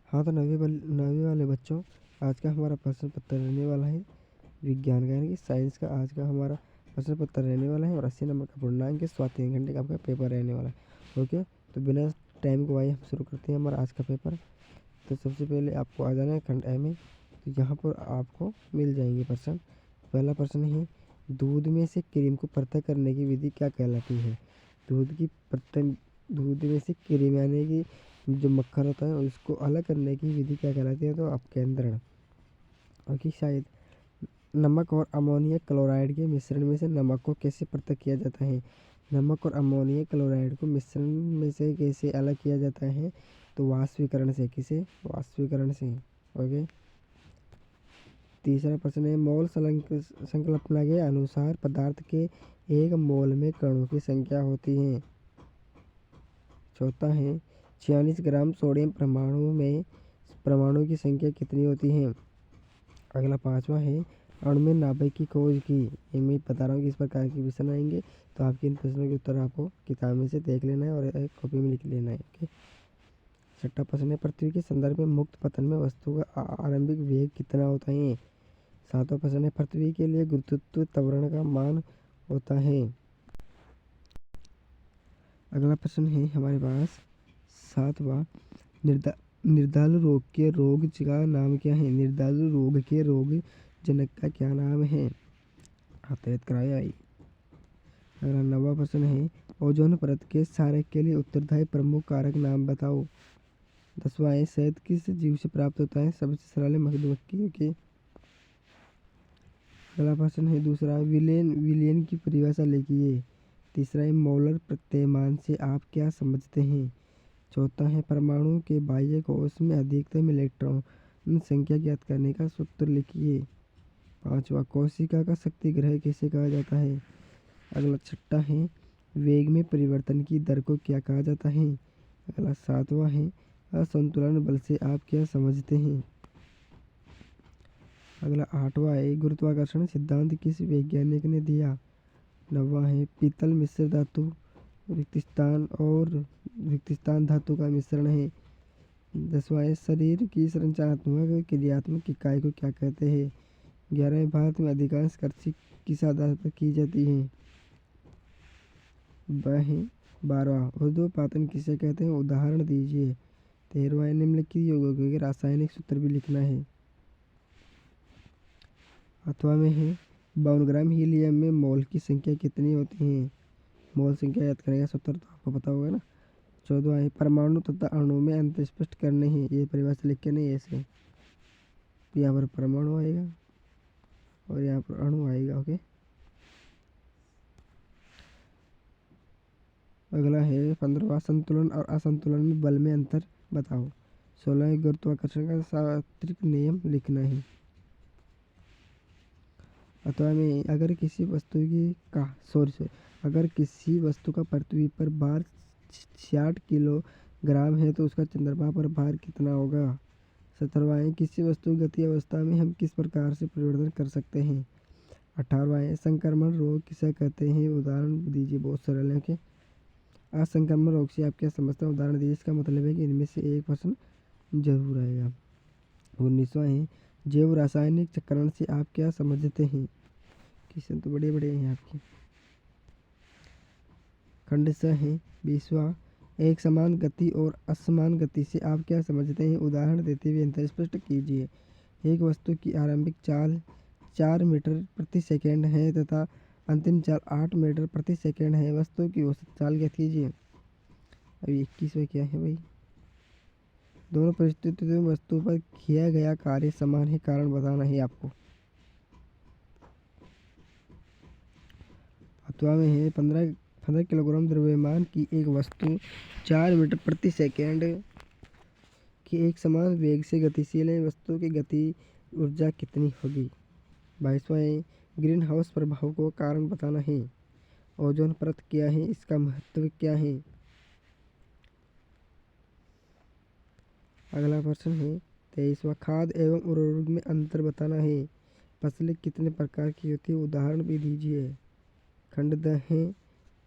हाँ तो नवी वाले बच्चों, आज का हमारा प्रश्न पत्र रहने वाला है विज्ञान का यानी कि साइंस का। आज का हमारा प्रश्न पत्र रहने वाला है और 80 नंबर का पूर्णांक के स्वाद 3 घंटे का आपका पेपर रहने वाला है। ओके, तो बिना टाइम को आइए हम शुरू करते हैं हमारा आज का पेपर। तो सबसे पहले आपको आ जाना है खंड ए में। तो यहाँ पर आपको मिल जाएंगे प्रश्न। पहला प्रश्न है, दूध में से क्रीम को पृथक करने की विधि क्या कहलाती है? दूध में से क्रीम यानी कि जो मक्खन होता है उसको अलग करने की विधि क्या कहलाती है? तो अपकेंद्रण। ओके, शायद नमक और अमोनियम क्लोराइड के मिश्रण में से नमक को कैसे पृथक किया जाता है? नमक और अमोनियम क्लोराइड को मिश्रण में से कैसे अलग किया जाता है? तो वाष्पीकरण से। किसे? वाष्पीकरण से। ओके, तीसरा प्रश्न है, मोल संकल्पना के अनुसार पदार्थ के एक मोल में कणों की संख्या होती है। चौथा है, 46 ग्राम सोडियम परमाणु की संख्या कितनी होती है? अगला पांचवा है, अणु में नाभिक की खोज की। ये मैं बता रहा हूँ कि इस प्रकार के प्रश्न आएंगे, तो आपके इन प्रश्नों के उत्तर आपको किताब में से देख लेना है और एक कॉपी में लिख लेना है। ओके, छठा प्रश्न है, पृथ्वी के संदर्भ में मुक्त पतन में वस्तु का आरंभिक वेग कितना होता है? सातवां प्रश्न है, पृथ्वी के लिए गुरुत्व त्वरण का मान होता है। अगला प्रश्न है हमारे पास सातवां, निर्दालु रोग का नाम क्या है? निर्दालु रोग के रोग जनक का क्या नाम है? हथेलित कराई आई। अगला नवा प्रश्न है, ओजोन परत के क्षारक के लिए उत्तरदायी प्रमुख कारक नाम बताओ। 10वां है, शहद किस जीव से प्राप्त होता है? सबसे सरल है मधुमक्खी के। अगला प्रश्न है दूसरा, विलेन की परिभाषा लिखिए। तीसरा है, मोलर प्रत्ययमान से आप क्या समझते हैं? चौथा है, परमाणु के बाह्य कोश में अधिकतम इलेक्ट्रॉन संख्या ज्ञात करने का सूत्र लिखिए। पांचवा, कोशिका का शक्ति ग्रह किसे कहा जाता है? अगला छठा है, वेग में परिवर्तन की दर को क्या कहा जाता है? अगला सातवां है, असंतुलन बल से आप क्या समझते हैं? अगला आठवां है, गुरुत्वाकर्षण सिद्धांत किस वैज्ञानिक ने दिया? नौवां है, पीतल मिश्र धातु रिक्तिस्तान धातु का मिश्रण है। 10वां है, शरीर की संरचनात्मक क्रियात्मक इकाई को क्या कहते हैं? 11वें, भारत में अधिकांश कृषि किस आधार पर की जाती है? 12वां, ऊर्ध्वपातन किसे कहते हैं? उदाहरण दीजिए। 13वां, निम्नलिखित यौगिकों के रासायनिक सूत्र भी लिखना है। 8वां में है, 52 ग्राम हीलियम में मोल की संख्या कितनी होती है? मोल संख्या याद करने का सूत्र तो आपको पता होगा ना। 14वां है, परमाणु तथा अणु में अंतर स्पष्ट करने हैं। ये परिभाषा लिख के नहीं ऐसे, यहाँ पर परमाणु आएगा और यहाँ पर अणु आएगा। ओके, अगला है 15वां, संतुलन और असंतुलन में बल में अंतर बताओ। 16वां, गुरुत्वाकर्षण का सार्वत्रिक नियम लिखना है। अथवा में अगर किसी वस्तु का पृथ्वी पर भार 66 किलोग्राम है तो उसका चंद्रमा पर भार कितना होगा? 17वां, किसी वस्तु की गति अवस्था में हम किस प्रकार से परिवर्तन कर सकते हैं? 18वां, संक्रमण रोग किसे कहते हैं? उदाहरण दीजिए। बहुत सरल है। असंक्रमण रोग से आप क्या समझते हैं? उदाहरण दीजिए। इसका मतलब है कि इनमें से एक प्रश्न जरूर आएगा। 19वां है, जैव रासायनिक चक्रण से आप क्या समझते हैं? क्वेश्चन तो बड़े बड़े हैं आपके। खंड स है 20वां, एक समान गति और असमान गति से आप क्या समझते हैं? उदाहरण देते हुए अंतर स्पष्ट कीजिए। एक वस्तु की आरंभिक चाल 4 मीटर प्रति सेकंड है तथा अंतिम चाल 8 मीटर प्रति सेकंड है। वस्तु की औसत चाल ज्ञात कीजिए। अभी 21वां क्या है भाई? दोनों परिस्थितियों में वस्तु पर किया गया कार्य समान है, कारण बताना है आपको। अथवा में है 15 किलोग्राम द्रव्यमान की एक वस्तु 4 मीटर प्रति सेकंड की एक समान वेग से गतिशील है। वस्तु की गति ऊर्जा कितनी होगी? 22वां, ग्रीन हाउस प्रभाव को कारण बताना है। ओजोन परत क्या है? इसका महत्व क्या है? अगला प्रश्न है 23वां, खाद एवं उर्वरक में अंतर बताना है। फसलें कितने प्रकार की होती है? उदाहरण भी दीजिए। खंड द है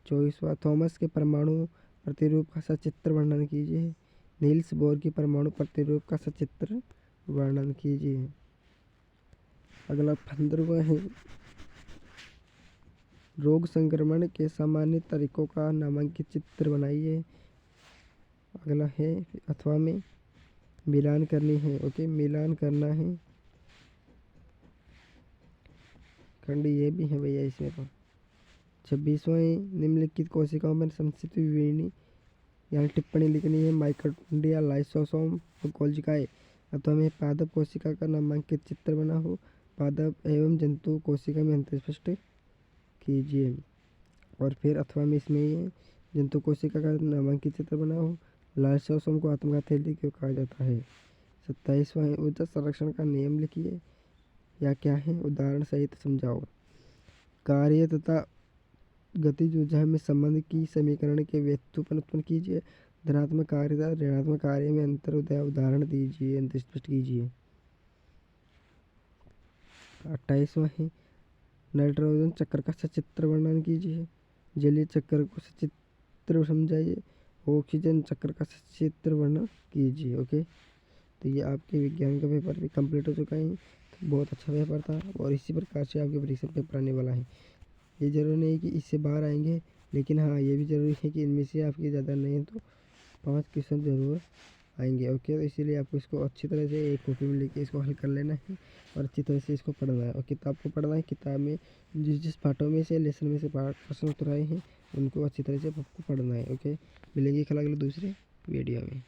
24वां, थॉमस के परमाणु प्रतिरूप का सचित्र वर्णन कीजिए। नील्स बोर की परमाणु प्रतिरूप का सचित्र वर्णन कीजिए। अगला 15वां है रोग संक्रमण के सामान्य तरीकों का नामांकित चित्र बनाइए। अगला है अथवा में मिलान करनी है। ओके, मिलान करना है। खंड ये भी है भैया इसमें तो। 26वां निम्नलिखित कोशिकाओं में संक्षिप्त विवरणी यानी टिप्पणी लिखनी है। माइटोकॉन्ड्रिया, लाइसोसोम और कोशिकाएं। अथवा में पादप कोशिका का नामांकित चित्र बना हो। पादप एवं जंतु कोशिका में अंतर स्पष्ट कीजिए। और फिर अथवा में इसमें ये जंतु कोशिका का नामांकित चित्र बना हो। लाइसोसोम को आत्मघात थैली क्यों कहा जाता है। 27वां है ऊर्जा संरक्षण का नियम लिखिए या क्या है, उदाहरण सहित समझाओ। कार्य तथा गतिज ऊर्जा में संबंध की समीकरण के व्युत्पन्न उत्पन्न कीजिए। धनात्मक कार्य तथा ऋणात्मक कार्य में अंतर उदाहरण दीजिए, अंतर स्पष्ट कीजिए। 28वां है नाइट्रोजन चक्र का सचित्र वर्णन कीजिए। जलीय चक्र को सचित्र समझाइए। ऑक्सीजन चक्र का सचित्र वर्णन कीजिए। ओके, तो ये आपके विज्ञान का पेपर भी कंप्लीट हो चुका है। तो बहुत अच्छा पेपर था और इसी प्रकार से आपके परीक्षा पेपर आने वाला है। ये जरूरी नहीं कि इससे बाहर आएंगे, लेकिन हाँ ये भी ज़रूरी है कि इनमें से आपके ज़्यादा नहीं है तो 5 क्वेश्चन ज़रूर आएंगे। ओके, तो इसीलिए आपको इसको अच्छी तरह से एक कॉपी में लेके इसको हल कर लेना है और अच्छी तरह से इसको पढ़ना है। और किताब को पढ़ना है। किताब में जिस पाठों में से लेसन में से प्रश्न उत्तर आए हैं उनको अच्छी तरह से आपको पढ़ना है। ओके, मिलेंगे कल अगले दूसरे वीडियो में।